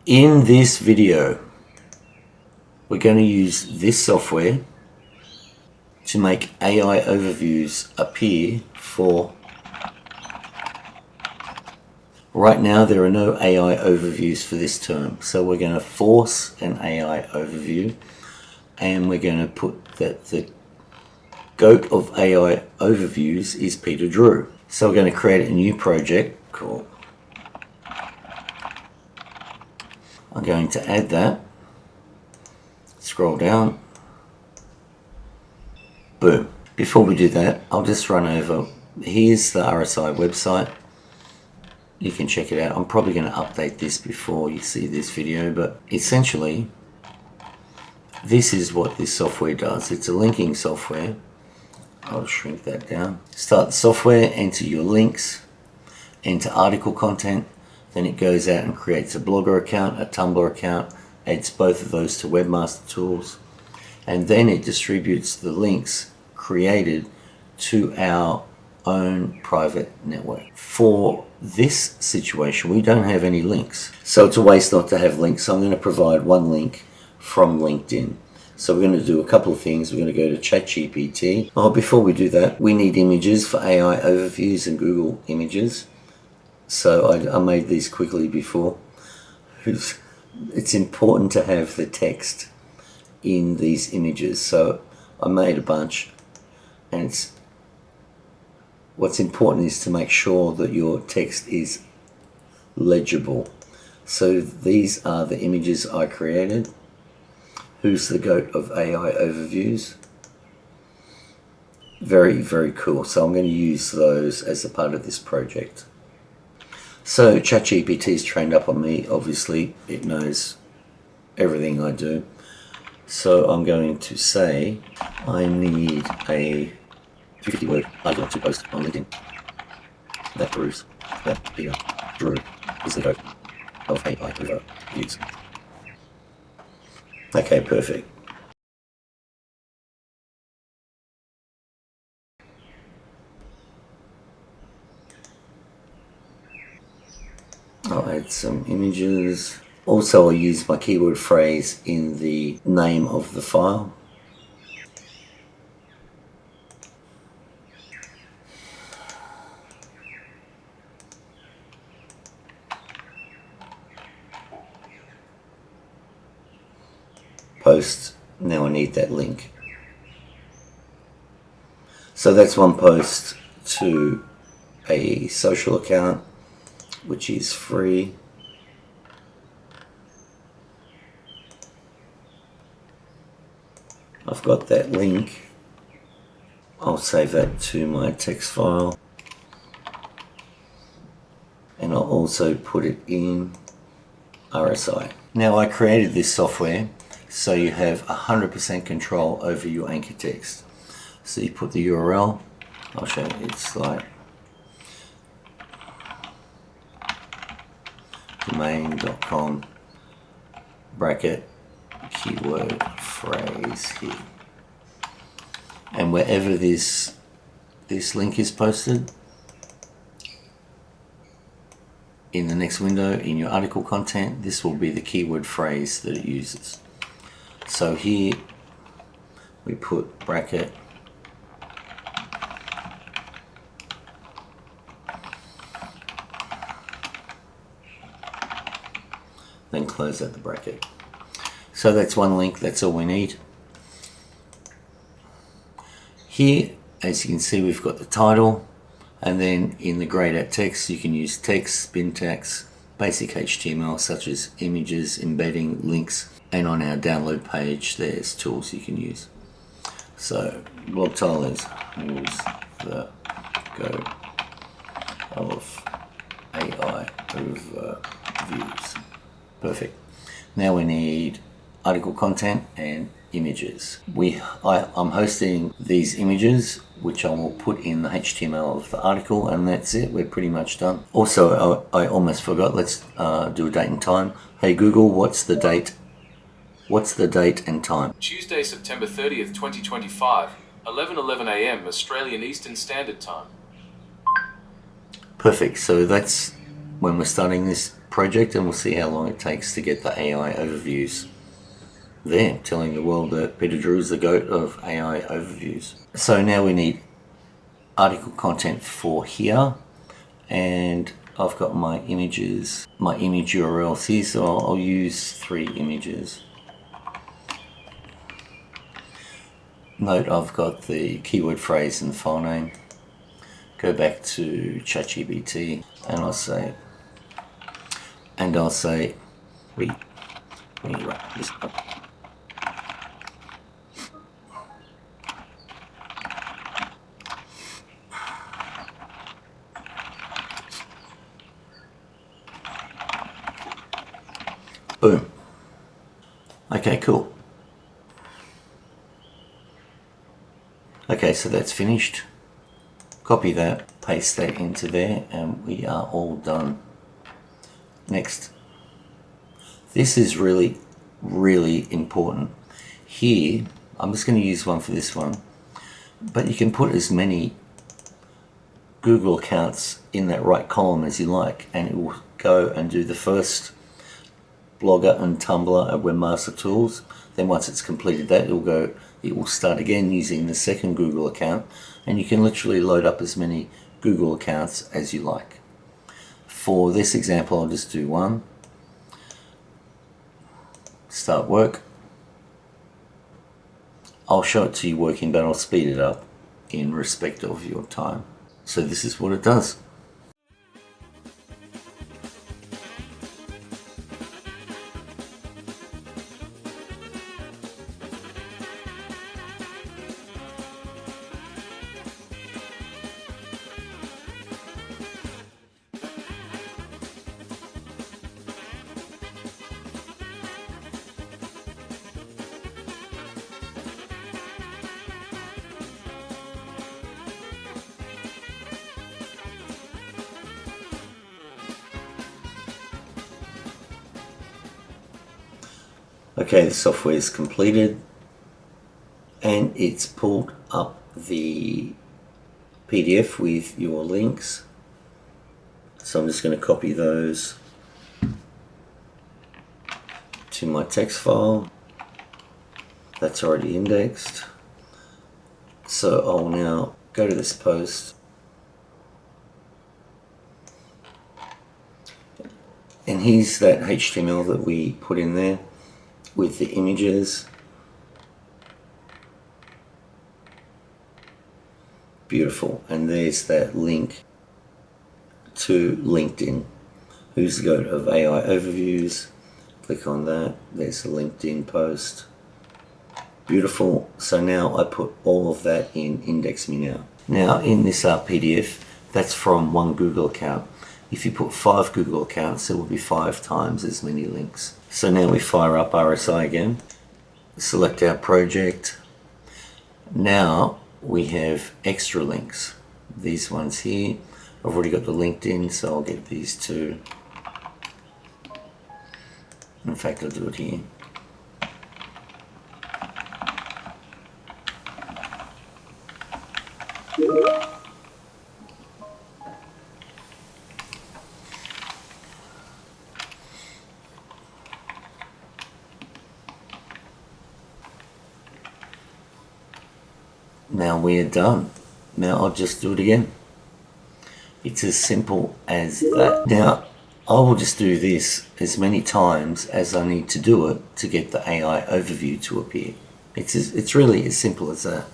In this video, we're going to use this software to make AI overviews appear for... Right now there are no AI overviews for this term, so we're going to force an AI overview, and we're going to put that the GOAT of AI overviews is Peter Drew. So we're going to create a new project called... I'm going to add that. Scroll down. Boom. Before we do that, I'll just run over. Here's the RSI website. You can check it out. I'm probably going to update this before you see this video, but essentially this is what this software does. It's a linking software. I'll shrink that down. Start the software, enter your links, enter article content, then it goes out and creates a Blogger account, a Tumblr account, adds both of those to Webmaster Tools, and then it distributes the links created to our own private network. For this situation, we don't have any links, so it's a waste not to have links. So I'm going to provide one link from LinkedIn. So we're going to do a couple of things. We're going to go to ChatGPT. Oh, before we do that, we need images for AI overviews and Google Images. So I made these quickly before. It's important to have the text in these images. So I made a bunch, and what's important is to make sure that your text is legible. So these are the images I created. Who's the GOAT of AI overviews? Very, very cool. So I'm going to use those as a part of this project. So ChatGPT is trained up on me. Obviously, it knows everything I do. So I'm going to say, I need a 50-word article to post on LinkedIn that proves that Peter Drew is the GOAT of AI overviews. Okay, perfect. I'll add some images. Also, I'll use my keyword phrase in the name of the file. Post. Now I need that link. So that's one post to a social account, which is free. I've got that link. I'll save that to my text file, and I'll also put it in RSI. Now I created this software so you have 100% control over your anchor text. So you put the URL. I'll show you. It's like domain.com bracket keyword phrase here, and wherever this link is posted in the next window in your article content, this will be the keyword phrase that it uses. So here we put bracket then close out the bracket. So that's one link, that's all we need. Here, as you can see, we've got the title, and then in the grayed out text you can use text, spin tags, basic HTML such as images, embedding, links, and on our download page there's tools you can use. So blog title is "Who's the GOAT of AI overviews?" Perfect. Now we need article content and images. I'm hosting these images, which I will put in the HTML of the article, and that's it. We're pretty much done. Also, I almost forgot. Let's do a date and time. Hey Google, what's the date? What's the date and time? Tuesday, September 30th, 2025, 11:11 a.m. Australian Eastern Standard Time. Perfect. So that's when we're starting this project, and we'll see how long it takes to get the AI overviews there, telling the world that Peter Drew is the GOAT of AI overviews. So now we need article content for here, and I've got my images, my image URLs here, so I'll use 3 images. Note I've got the keyword phrase and file name. Go back to ChatGPT and I'll say, we write this up. Boom. Okay, cool. Okay, so that's finished. Copy that, paste that into there, and we are all done. Next. This is really, really important. Here, I'm just going to use one for this one, but you can put as many Google accounts in that right column as you like, and it will go and do the first Blogger and Tumblr and Webmaster Tools. Then once it's completed that, it will start again using the second Google account, and you can literally load up as many Google accounts as you like. For this example, I'll just do one. Start work. I'll show it to you working, but I'll speed it up in respect of your time. So this is what it does. Okay, the software is completed and it's pulled up the PDF with your links. So I'm just going to copy those to my text file. That's already indexed. So I'll now go to this post and here's that HTML that we put in there with the images. Beautiful. And there's that link to LinkedIn. Who's the GOAT of AI overviews? Click on that. There's the LinkedIn post. Beautiful. So now I put all of that in Index Me Now. Now in this PDF, that's from one Google account. If you put 5 Google accounts, there will be 5 times as many links. So now we fire up RSI again, select our project. Now we have extra links. These ones here, I've already got the LinkedIn, so I'll get these 2. In fact, I'll do it here. Now we are done. Now I'll just do it again. It's as simple as that. Now I will just do this as many times as I need to do it to get the AI overview to appear. It's really as simple as that.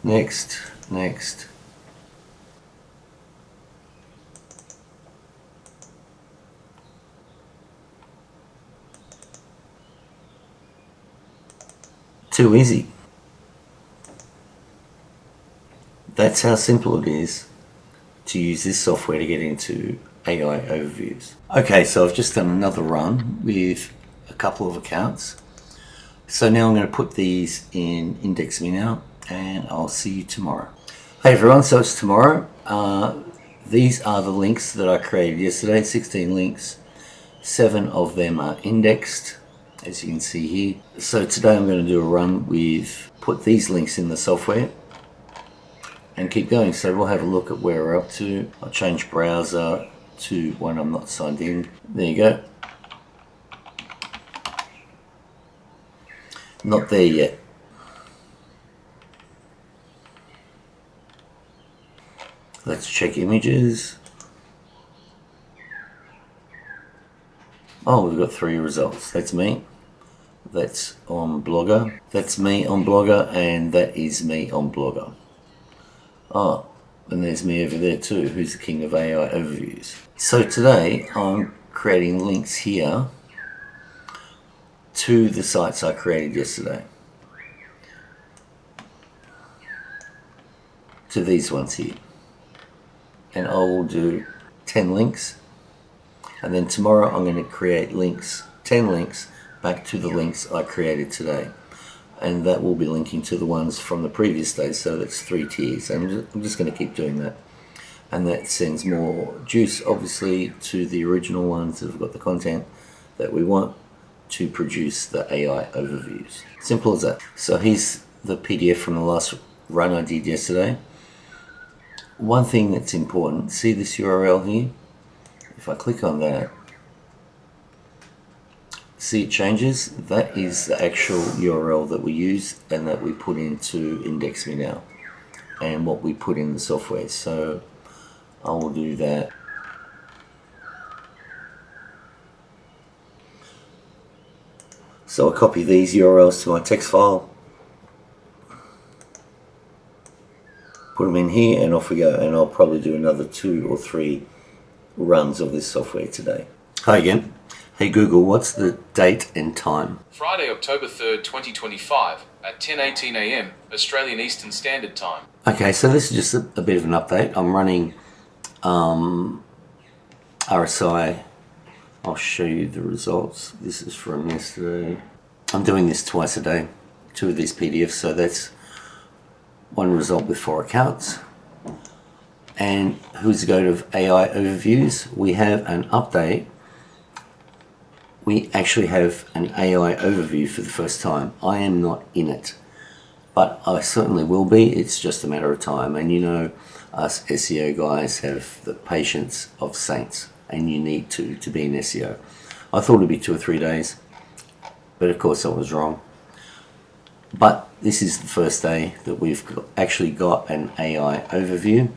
Next, next. Too easy. That's how simple it is to use this software to get into AI overviews. Okay, so I've just done another run with a couple of accounts. So now I'm going to put these in Index Me Now, and I'll see you tomorrow. Hey everyone, so it's tomorrow. These are the links that I created yesterday, 16 links. 7 of them are indexed, as you can see here. So today I'm going to do a run with put these links in the software and keep going. So we'll have a look at where we're up to. I'll change browser to when I'm not signed in. There you go. Not there yet. Let's check images. Oh, we've got 3 results. That's me. That's on Blogger. That's me on Blogger, and that is me on Blogger. Oh, and there's me over there too, who's the king of AI overviews. So today I'm creating links here to the sites I created yesterday. To these ones here. And I will do 10 links. And then tomorrow I'm going to create links, 10 links, back to the links I created today. And that will be linking to the ones from the previous day, so that's 3 tiers. And I'm just going to keep doing that. And that sends more juice, obviously, to the original ones that have got the content that we want to produce the AI overviews. Simple as that. So here's the PDF from the last run I did yesterday. One thing that's important, see this URL here? If I click on that, see it changes? That is the actual URL that we use and that we put into Index Me Now and what we put in the software. So I will do that. So I copy these URLs to my text file, put them in here, and off we go. And I'll probably do another 2 or 3 runs of this software today. Hi again. Hey Google, what's the date and time? Friday, October 3rd, 2025 at 10:18 a.m. Australian Eastern Standard Time. Okay, so this is just a bit of an update. I'm running RSI. I'll show you the results. This is from yesterday. I'm doing this twice a day, 2 of these PDFs, so that's 1 result with 4 accounts. And who's the goat of AI overviews? We have an update. We actually have an AI overview for the first time. I am not in it, but I certainly will be. It's just a matter of time. And you know, us SEO guys have the patience of saints, and you need to be in SEO. I thought it'd be 2 or 3 days, but of course I was wrong. But this is the first day that we've actually got an AI overview.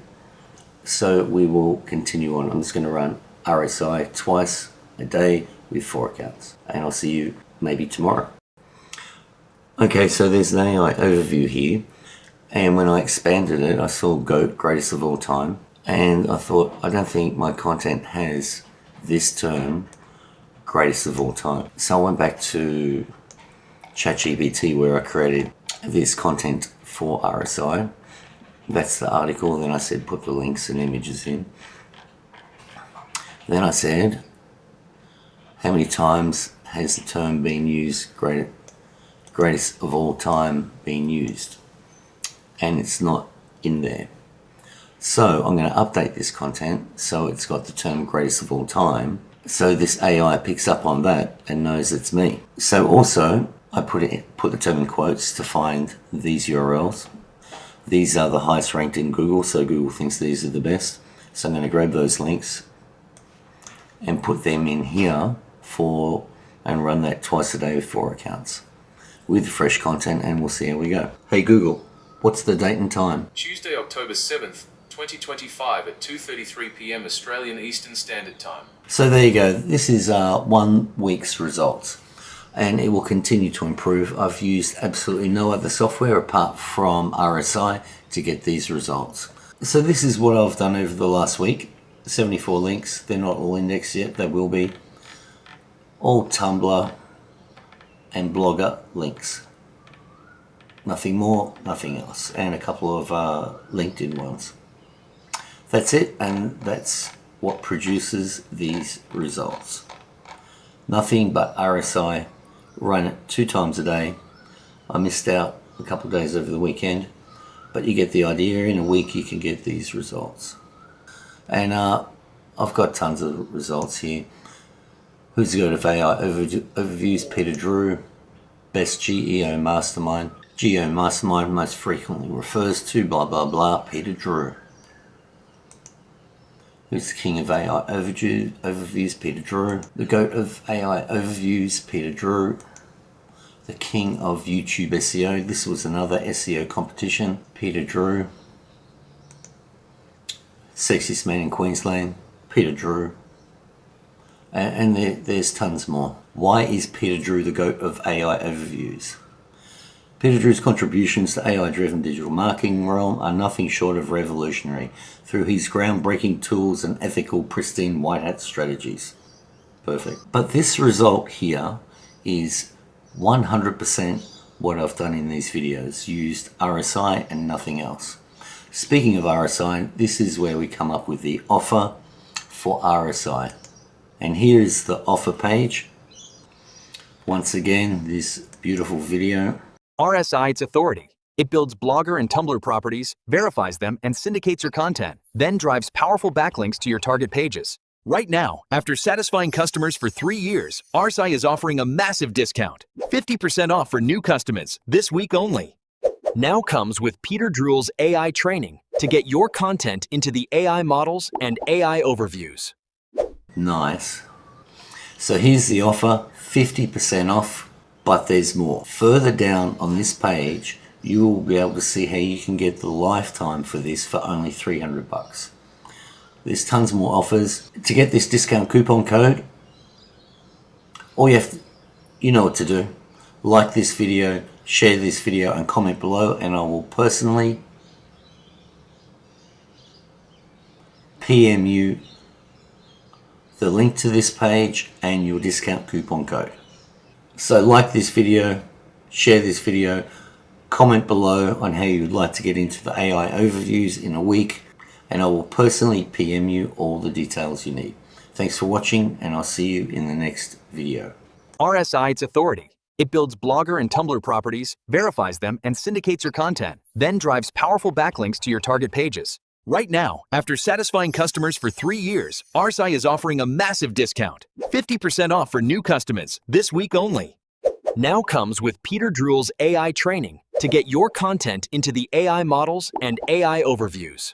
So we will continue on. I'm just going to run RSI twice a day with 4 accounts. And I'll see you maybe tomorrow. Okay, so there's an AI overview here. And when I expanded it, I saw GOAT, greatest of all time. And I thought, I don't think my content has this term, greatest of all time. So I went back to ChatGPT where I created this content for RSI. That's the article. Then I said put the links and images in. Then I said, how many times has the term been used, greatest of all time, been used? And it's not in there. So I'm going to update this content so it's got the term greatest of all time. So this AI picks up on that and knows it's me. So also I put the term in quotes to find these URLs. These are the highest ranked in Google, so Google thinks these are the best. So I'm going to grab those links and put them in here and run that twice a day with 4 accounts with fresh content, and we'll see how we go. Hey Google, what's the date and time? Tuesday, October 7th, 2025 at 2:33 p.m. Australian Eastern Standard Time. So there you go. This is 1 week's results, and it will continue to improve. I've used absolutely no other software apart from RSI to get these results. So this is what I've done over the last week. 74 links. They're not all indexed yet. They will be. All Tumblr and Blogger links. Nothing more, nothing else. And a couple of LinkedIn ones. That's it, and that's what produces these results. Nothing but RSI. Run it 2 times a day. I missed out a couple of days over the weekend, but you get the idea. In a week you can get these results. And I've got tons of results here. Who's the goat of AI overviews? Peter Drew. Best GEO mastermind. GEO mastermind most frequently refers to blah blah blah. Peter Drew. Who's the king of AI overviews? Peter Drew. The goat of AI overviews? Peter Drew. The king of YouTube SEO. This was another SEO competition. Peter Drew. Sexiest man in Queensland. Peter Drew. And there's tons more. Why is Peter Drew the goat of AI overviews? Peter Drew's contributions to AI-driven digital marketing realm are nothing short of revolutionary through his groundbreaking tools and ethical, pristine white hat strategies. Perfect. But this result here is 100% what I've done in these videos, used RSI and nothing else. Speaking of RSI, this is where we come up with the offer for RSI. And here is the offer page. Once again, this beautiful video. RSI, it's authority. It builds Blogger and Tumblr properties, verifies them, and syndicates your content, then drives powerful backlinks to your target pages. Right now, after satisfying customers for 3 years, RSI is offering a massive discount, 50% off for new customers, this week only. Now comes with Peter Drew's AI training to get your content into the AI models and AI overviews. Nice. So here's the offer, 50% off, but there's more. Further down on this page, you will be able to see how you can get the lifetime for this for only $300. There's tons more offers. To get this discount coupon code, all you have to, you know what to do. Like this video, share this video, and comment below, and I will personally PM you the link to this page and your discount coupon code. So like this video, share this video, comment below on how you'd like to get into the AI overviews in a week, and I will personally PM you all the details you need. Thanks for watching, and I'll see you in the next video. RSI, it's authority. It builds Blogger and Tumblr properties, verifies them, and syndicates your content, then drives powerful backlinks to your target pages. Right now, after satisfying customers for 3 years, RSI is offering a massive discount, 50% off for new customers, this week only. Now comes with Peter Drew's AI training to get your content into the AI models and AI overviews.